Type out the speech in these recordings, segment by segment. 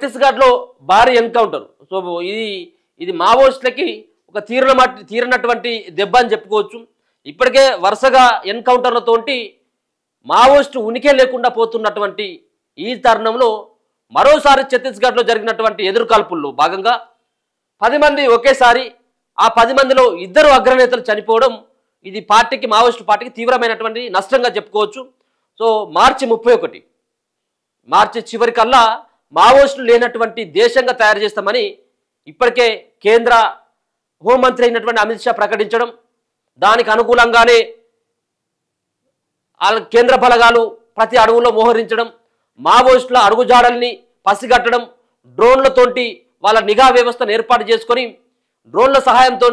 ఛత్తీస్గఢ్లో భారీ encounter. So ఇది మావోయిస్టులకి ఒక తీరినటువంటి దెబ్బ అని చెప్పుకోవచ్చు. ఇప్పటికే వరుసగా ఎన్కౌంటర్లతోటి మావోయిస్టు ఉనికే లేకుండా పోతున్నటువంటి ఈ తరుణంలో మరోసారి ఛత్తీస్గఢ్లో జరిగినటువంటి ఎదురుకాల్పుల్లో భాగంగా 10 మంది ఒకేసారి, ఆ 10 మందిలో 2 అగ్రనేతలు చనిపోవడం ఇది మావోయిస్టు పార్టీకి తీవ్రమైనటువంటి నష్టంగా చెప్పుకోవచ్చు. సో మార్చి చివరికల్లా మావోయిస్టులు లేనటువంటి దేశంగా తయారు చేస్తామని ఇప్పటికే కేంద్ర హోంమంత్రి అయినటువంటి అమిత్ షా ప్రకటించడం, దానికి అనుకూలంగానే కేంద్ర బలగాలు ప్రతి అడుగులో మోహరించడం, మావోయిస్టుల అడుగుజాడల్ని పసిగట్టడం, డ్రోన్లతోటి వాళ్ళ నిఘా వ్యవస్థను ఏర్పాటు చేసుకొని డ్రోన్ల సహాయంతో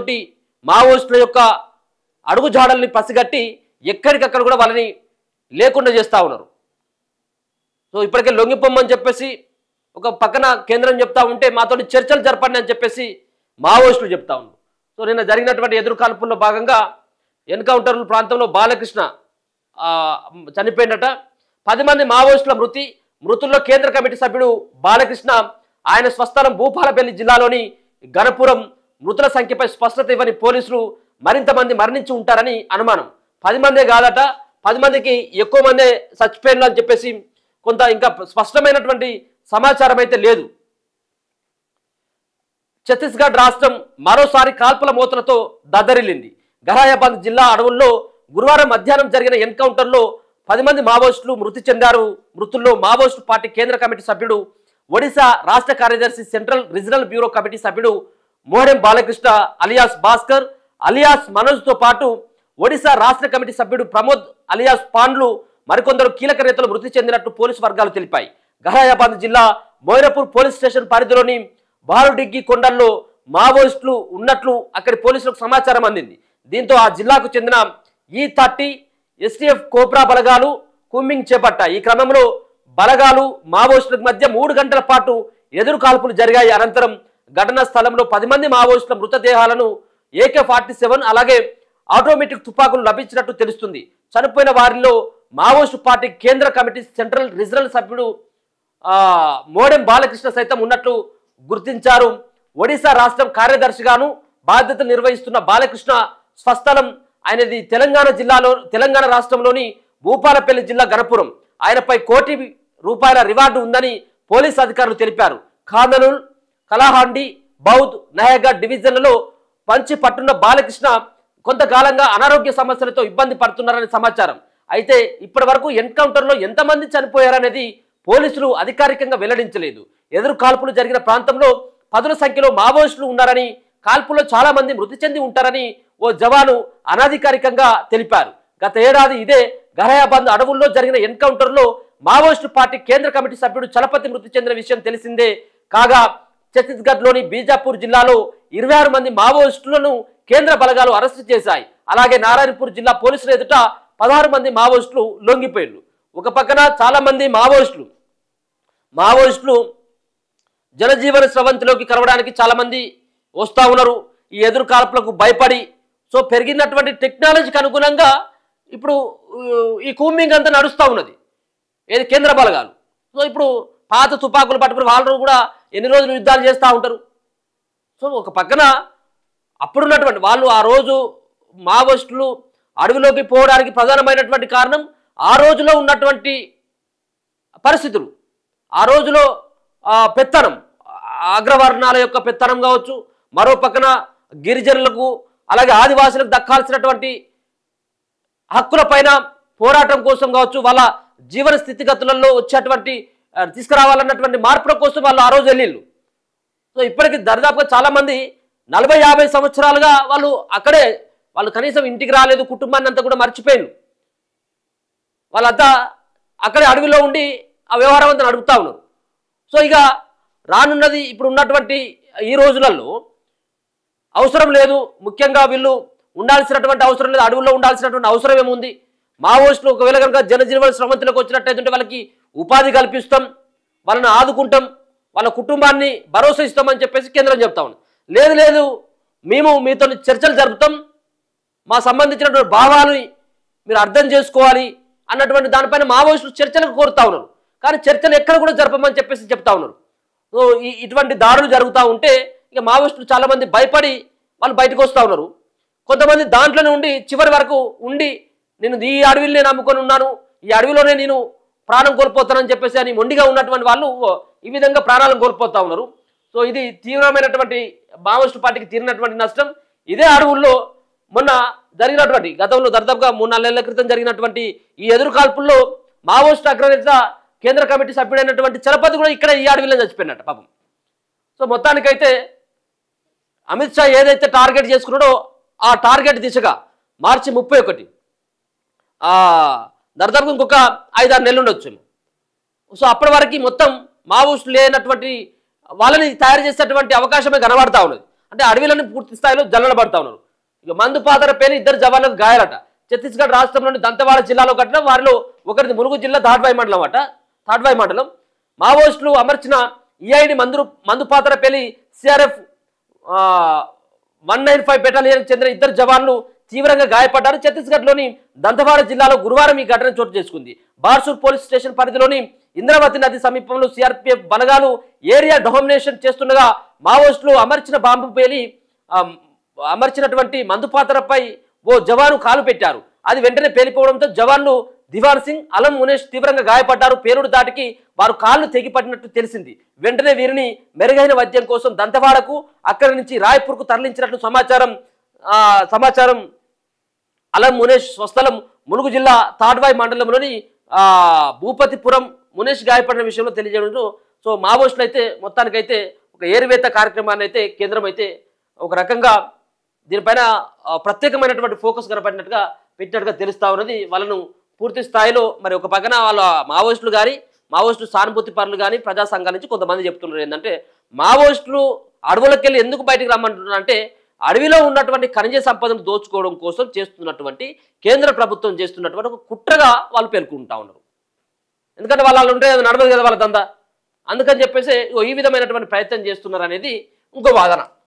మావోయిస్టుల యొక్క అడుగుజాడల్ని పసిగట్టి ఎక్కడికక్కడ కూడా వాళ్ళని లేకుండా చేస్తూ ఉన్నారు. సో ఇప్పటికే లొంగిపోమ్మని చెప్పేసి ఒక పక్కన కేంద్రం చెప్తా ఉంటే మాతో చర్చలు జరపండి అని చెప్పేసి మావోయిస్టులు చెప్తా ఉన్నారు. సో నిన్న జరిగినటువంటి ఎదురుకాల్పుల్లో భాగంగా ఎన్కౌంటర్ల ప్రాంతంలో బాలకృష్ణ చనిపోయినట. 10 మంది మావోయిస్టుల మృతుల్లో కేంద్ర కమిటీ సభ్యుడు బాలకృష్ణ, ఆయన స్వస్థలం భూపాలపల్లి జిల్లాలోని గణపురం. మృతుల సంఖ్యపై స్పష్టత ఇవ్వని పోలీసులు మరింత మంది మరణించి ఉంటారని అనుమానం. 10 మందే కాదట, 10 మందికి ఎక్కువ మందే చచ్చిపోయిన అని చెప్పేసి కొంత ఇంకా స్పష్టమైనటువంటి సమాచారం అయితే లేదు. ఛత్తీస్గఢ్ రాష్ట్రం మరోసారి కాల్పుల మోతలతో దద్దరిల్లింది. గహాయాబాద్ జిల్లా అడవుల్లో గురువారం మధ్యాహ్నం జరిగిన ఎన్కౌంటర్లో 10 మంది మావోయిస్టులు మృతి చెందారు. మృతుల్లో మావోయిస్టు పార్టీ కేంద్ర కమిటీ సభ్యుడు, ఒడిశా రాష్ట్ర కార్యదర్శి, సెంట్రల్ రీజనల్ బ్యూరో కమిటీ సభ్యుడు మోడెం బాలకృష్ణ అలియాస్ భాస్కర్ అలియాస్ మనోజ్తో పాటు ఒడిశా రాష్ట్ర కమిటీ సభ్యుడు ప్రమోద్ అలియాస్ పాండ్లు, మరికొందరు కీలక నేతలు మృతి చెందినట్టు పోలీసు వర్గాలు తెలిపాయి. గహాయాబాద్ జిల్లా మోయిరపూర్ పోలీస్ స్టేషన్ పరిధిలోని బారుడిగ్గి కొండల్లో మావోయిస్టులు ఉన్నట్లు అక్కడి పోలీసులకు సమాచారం అందింది. దీంతో ఆ జిల్లాకు చెందిన E30 STF కోబ్రా బలగాలు కూంబింగ్ చేపట్టాయి. ఈ క్రమంలో బలగాలు మావోయిస్టుల మధ్య 3 గంటల పాటు ఎదురు కాల్పులు జరిగాయి. అనంతరం ఘటనా స్థలంలో 10 మంది మావోయిస్టుల మృతదేహాలను AK-47 అలాగే ఆటోమేటిక్ తుపాకులు లభించినట్టు తెలుస్తుంది. చనిపోయిన వారిలో మావోయిస్టు పార్టీ కేంద్ర కమిటీ సెంట్రల్ రీజనల్ సభ్యుడు మోడెం బాలకృష్ణ సైతం ఉన్నట్లు గుర్తించారు. ఒడిశా రాష్ట్రం కార్యదర్శిగాను బాధ్యతలు నిర్వహిస్తున్న బాలకృష్ణ స్వస్థలం ఆయనది తెలంగాణ రాష్ట్రంలోని భూపాలపల్లి జిల్లా గణపురం. ఆయనపై ₹1 కోటి రివార్డు ఉందని పోలీసు అధికారులు తెలిపారు. ఖాననూల్, కలాహాండి, బౌద్, నయగఢ్ డివిజన్లలో పంచి పట్టున్న బాలకృష్ణ కొంతకాలంగా అనారోగ్య సమస్యలతో ఇబ్బంది పడుతున్నారని సమాచారం. అయితే ఇప్పటి వరకు ఎన్కౌంటర్లో ఎంతమంది చనిపోయారనేది పోలీసులు అధికారికంగా వెల్లడించలేదు. ఎదురు కాల్పులు జరిగిన ప్రాంతంలో 10ల సంఖ్యలో మావోయిస్టులు ఉన్నారని, కాల్పుల్లో చాలా మంది మృతి చెంది ఉంటారని ఓ జవాను అనధికారికంగా తెలిపారు. గత ఏడాది ఇదే గహాయాబాద్ అడవుల్లో జరిగిన ఎన్కౌంటర్లో మావోయిస్టు పార్టీ కేంద్ర కమిటీ సభ్యుడు చలపతి మృతి చెందిన విషయం తెలిసిందే. కాగా ఛత్తీస్గఢ్లోని బీజాపూర్ జిల్లాలో 26 మంది మావోయిస్టులను కేంద్ర బలగాలు అరెస్టు చేశాయి. అలాగే నారాయణపూర్ జిల్లా పోలీసుల ఎదుట 16 మంది మావోయిస్టులు లొంగిపోయారు. ఒక పక్కన చాలా మంది మావోయిస్టులు జనజీవన స్రవంతిలోకి కలవడానికి చాలా మంది వస్తూ ఉన్నారు. ఈ ఎదురు కాల్పులకు భయపడి సో పెరిగినటువంటి టెక్నాలజీకి అనుగుణంగా ఇప్పుడు ఈ కూంబింగ్ అంతా నడుస్తూ ఉన్నది ఏది కేంద్ర బలగాలు. సో ఇప్పుడు పాత తుపాకులు పట్టుకుని వాళ్ళు కూడా ఎన్ని రోజులు యుద్ధాలు చేస్తూ ఉంటారు. సో ఒక పక్కన అప్పుడున్నటువంటి వాళ్ళు ఆ రోజు మావోయిస్టులు అడవిలోకి పోవడానికి ప్రధానమైనటువంటి కారణం ఆ రోజులో ఉన్నటువంటి పరిస్థితులు, ఆ రోజులో పెత్తనం, అగ్రవర్ణాల యొక్క పెత్తనం కావచ్చు, మరో పక్కన గిరిజనులకు అలాగే ఆదివాసులకు దక్కాల్సినటువంటి హక్కుల పైన పోరాటం కోసం కావచ్చు, వాళ్ళ జీవన స్థితిగతులలో వచ్చేటువంటి తీసుకురావాలన్నటువంటి మార్పుల కోసం వాళ్ళు ఆ రోజు వెళ్ళిళ్ళు. సో ఇప్పటికి దరిదాపుగా చాలామంది 40-50 సంవత్సరాలుగా వాళ్ళు కనీసం ఇంటికి రాలేదు, కుటుంబాన్ని అంతా కూడా మర్చిపోయారు. వాళ్ళంతా అక్కడే అడవిలో ఉండి ఆ వ్యవహారం అంతా నడుపుతా ఉన్నారు. సో ఇక రానున్నది ఇప్పుడు ఉన్నటువంటి ఈ రోజులలో అవసరం లేదు, ముఖ్యంగా వీళ్ళు ఉండాల్సినటువంటి అవసరం లేదు, అడవుల్లో ఉండాల్సినటువంటి అవసరం ఏముంది. మావోయిస్టులు ఒకవేళ కనుక జనజీవన స్రవంతిలోకి వచ్చినట్టయితే వాళ్ళకి ఉపాధి కల్పిస్తాం, వాళ్ళని ఆదుకుంటాం, వాళ్ళ కుటుంబాన్ని భరోసా ఇస్తామని చెప్పేసి కేంద్రం చెప్తా ఉంది. లేదు మేము మీతో చర్చలు జరుపుతాం, మా సంబంధించినటువంటి భావాలని మీరు అర్థం చేసుకోవాలి అన్నటువంటి దానిపైన మావోయిస్టులు చర్చలకు కోరుతా ఉన్నారు. కానీ చర్చలు ఎక్కడ కూడా జరపమని చెప్పేసి చెప్తా ఉన్నారు. సో ఇటువంటి దాడులు జరుగుతూ ఉంటే ఇక మావోయిస్టులు చాలా మంది భయపడి వాళ్ళు బయటకు వస్తూ ఉన్నారు. కొంతమంది దాంట్లోనే ఉండి చివరి వరకు ఉండి నేను ఈ అడవిలో నేను నమ్ముకొని ఉన్నాను, ఈ అడవిలోనే నేను ప్రాణం కోల్పోతానని చెప్పేసి అని మొండిగా ఉన్నటువంటి వాళ్ళు ఈ విధంగా ప్రాణాలను కోల్పోతూ ఉన్నారు. సో ఇది తీవ్రమైనటువంటి మావోయిస్టు పార్టీకి తీరినటువంటి నష్టం. ఇదే అడవుల్లో మొన్న జరిగినటువంటి గతంలో దాదాపుగా 3-4 నెలల క్రితం జరిగినటువంటి ఈ ఎదురుకాల్పుల్లో మావోయిస్టు అగ్రనేత కేంద్ర కమిటీ సభ్యుడైనటువంటి చలపతి కూడా ఇక్కడ ఈ అడవిలో చచ్చిపోయినట్ట పాపం. సో మొత్తానికైతే అమిత్ షా ఏదైతే టార్గెట్ చేసుకున్నాడో ఆ టార్గెట్ దిశగా మార్చి 31 దాదాపు ఇంకొక 5-6 నెలలు ఉండొచ్చు. సో అప్పటి వరకు మొత్తం మావోయిస్టులు లేనటువంటి వాళ్ళని తయారు చేసేటువంటి అవకాశమే కనబడతా ఉన్నది. అంటే అడవిలను పూర్తి స్థాయిలో జల్లడబడతా ఉన్నారు. ఇక మందు పాతర పేరు 2 జవాన్లకు గాయాలట. ఛత్తీస్గఢ్ రాష్ట్రంలోని దంతెవాడ జిల్లాలో కట్టిన వారిలో ఒకరిది ములుగు జిల్లా తాడ్వాయి మండలం అట. తాడ్వాయి మండలం మావోయిస్టులు అమర్చిన ఈఐడి మందు పాతర పేలి సిఆర్ఎఫ్ 195 బెటాలియన్కి చెందిన 2 జవాన్లు తీవ్రంగా గాయపడ్డారు. ఛత్తీస్గఢ్లోని దంతెవాడ జిల్లాలో గురువారం ఈ ఘటన చోటు చేసుకుంది. బార్సూర్ పోలీస్ స్టేషన్ పరిధిలోని ఇంద్రావతి నది సమీపంలో సిఆర్పిఎఫ్ బలగాలు ఏరియా డొమినేషన్ చేస్తుండగా మావోయిస్టులు అమర్చిన బాంబు పేలి అమర్చినటువంటి మందుపాత్రపై ఓ జవాను కాలు పెట్టారు. అది వెంటనే పేలిపోవడంతో జవాన్లు దివాన్ సింగ్, అలం మునేష్ తీవ్రంగా గాయపడ్డారు. పేలుడు దాటికి వారు కాళ్ళు తెగిపడినట్టు తెలిసింది. వెంటనే వీరిని మెరుగైన వైద్యం కోసం దంతెవాడకు, అక్కడి నుంచి రాయ్పూర్కు తరలించినట్లు సమాచారం. అలం మునేష్ స్వస్థలం ములుగు జిల్లా తాడ్వాయి మండలంలోని భూపతిపురం. మునేష్ గాయపడిన విషయంలో తెలియజేయడంతో సో మావోయిస్టులు అయితే మొత్తానికైతే ఒక ఏరువేత కార్యక్రమాన్ని అయితే కేంద్రం అయితే ఒక రకంగా దీనిపైన ప్రత్యేకమైనటువంటి ఫోకస్ పెట్టినట్టుగా తెలుస్తా ఉన్నది. వాళ్ళను పూర్తి స్థాయిలో మరి ఒక పక్కన వాళ్ళ మావోయిస్టులు కానీ మావోయిస్టు సానుభూతి పరులు కానీ ప్రజా సంఘాల నుంచి కొంతమంది చెప్తున్నారు ఏంటంటే మావోయిస్టులు అడవులకు వెళ్ళి ఎందుకు బయటకు రమ్మంటున్నారు అంటే అడవిలో ఉన్నటువంటి ఖనిజ సంపదను దోచుకోవడం కోసం చేస్తున్నటువంటి కేంద్ర ప్రభుత్వం చేస్తున్నటువంటి ఒక కుట్రగా వాళ్ళు పేర్కొంటా ఉన్నారు. ఎందుకంటే వాళ్ళు ఉంటే అది నడవదు కదా వాళ్ళ దందా. అందుకని చెప్పేసి ఈ విధమైనటువంటి ప్రయత్నం చేస్తున్నారు అనేది ఇంకో వాదన.